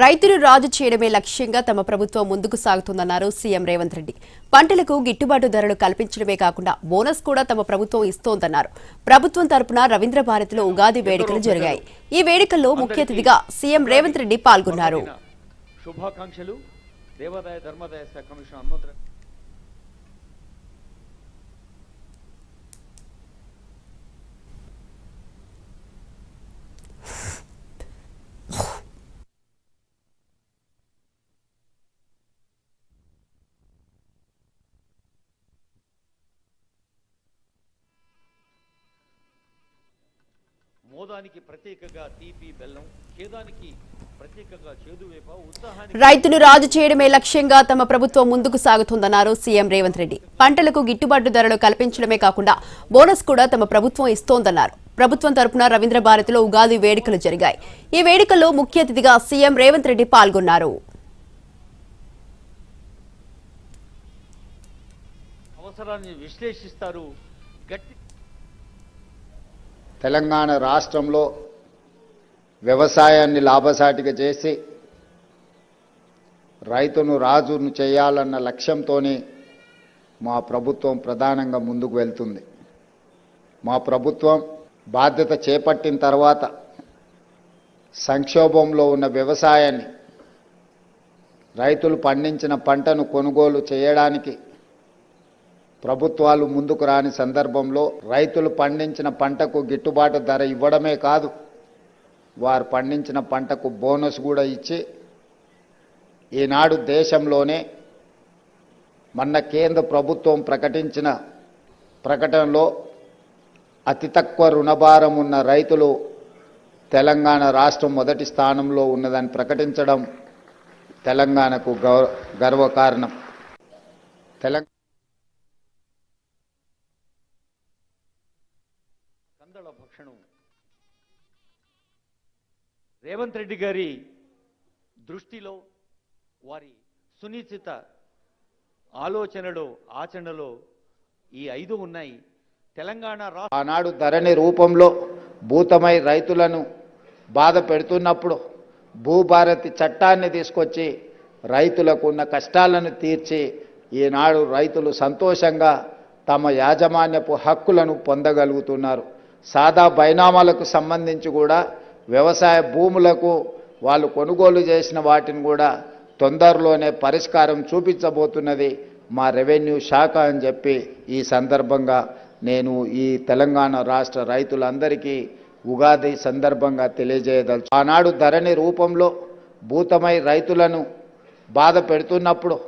రైతులు రాజు చేయడమే లక్ష్యంగా తమ ప్రభుత్వం ముందుకు సాగుతుందన్నారు సీఎం రేవంత్ రెడ్డి. పంటలకు గిట్టుబాటు ధరలు కల్పించడమే కాకుండా బోనస్ కూడా తమ ప్రభుత్వం ఇస్తోందన్నారు. ప్రభుత్వం తరపున రవీంద్ర భారతిలో ఉగాది వేడుకలు జరిగాయి. ఈ వేడుకల్లో ముఖ్య అతిథిగా సీఎం రేవంత్ రెడ్డి పాల్గొన్నారు. శుభాకాంక్షలు. దేవాదాయ ధర్మాదాయ శాఖ కమిషనర్ హనుమంతరావు మోదానికి ప్రత్యేకంగా తీపి బెల్లం, ఖేదానికి ప్రత్యేకంగా చేదువేప, ఉత్సాహానికి రైతులు రాజు చేయడమే లక్ష్యంగా తమ ప్రభుత్వం ముందుకు సాగుతుందన్నారు సీఎం రేవంత్ రెడ్డి. పంటలకు గిట్టుబాటు ధరలు కల్పించడమే కాకుండా బోనస్ కూడా తమ ప్రభుత్వం ఇస్తోందన్నారు. ప్రభుత్వం తరపున రవీంద్ర భారతిలో ఉగాది వేడుకలు జరిగాయి. ఈ వేడుకల్లో ముఖ్య అతిథిగా సీఎం రేవంత్ రెడ్డి పాల్గొన్నారు. అవసరాన్ని విశ్లేషిస్తారు. తెలంగాణ రాష్ట్రంలో వ్యవసాయాన్ని లాభసాటిగా చేసి రైతును రాజును చేయాలన్న లక్ష్యంతోనే మా ప్రభుత్వం ప్రధానంగా ముందుకు వెళ్తుంది. మా ప్రభుత్వం బాధ్యత చేపట్టిన తర్వాత సంక్షోభంలో ఉన్న వ్యవసాయాన్ని, రైతులు పండించిన పంటను కొనుగోలు చేయడానికి ప్రభుత్వాలు ముందుకు రాని సందర్భంలో రైతులు పండించిన పంటకు గిట్టుబాటు ధర ఇవ్వడమే కాదు, వారు పండించిన పంటకు బోనస్ కూడా ఇచ్చి ఈనాడు దేశంలోనే మొన్న కేంద్ర ప్రభుత్వం ప్రకటించిన ప్రకటనలో అతి తక్కువ రుణభారం ఉన్న రైతులు తెలంగాణ రాష్ట్రం మొదటి స్థానంలో ఉన్నదని ప్రకటించడం తెలంగాణకు గర్వకారణం. కందళ భక్షణం రేవంత్ రెడ్డి గారి దృష్టిలో, వారి సునిశ్చిత ఆలోచనలో, ఆచరణలో ఈ 5 ఉన్నాయి. తెలంగాణ ఆనాడు ధరణి రూపంలో భూతమై రైతులను బాధ పెడుతున్నప్పుడు భూభారతి చట్టాన్ని తీసుకొచ్చి రైతులకు ఉన్న కష్టాలను తీర్చి ఈనాడు రైతులు సంతోషంగా తమ యాజమాన్యపు హక్కులను పొందగలుగుతున్నారు. సాదా బైనామాలకు సంబంధించి కూడా వ్యవసాయ భూములకు వాళ్ళు కొనుగోలు చేసిన వాటిని కూడా తొందరలోనే పరిష్కారం చూపించబోతున్నది మా రెవెన్యూ శాఖ అని చెప్పి ఈ సందర్భంగా నేను ఈ తెలంగాణ రాష్ట్ర రైతులందరికీ ఉగాది సందర్భంగా తెలియజేయదలుచు. ఆనాడు ధరణి రూపంలో భూతమై రైతులను బాధ పెడుతున్నప్పుడు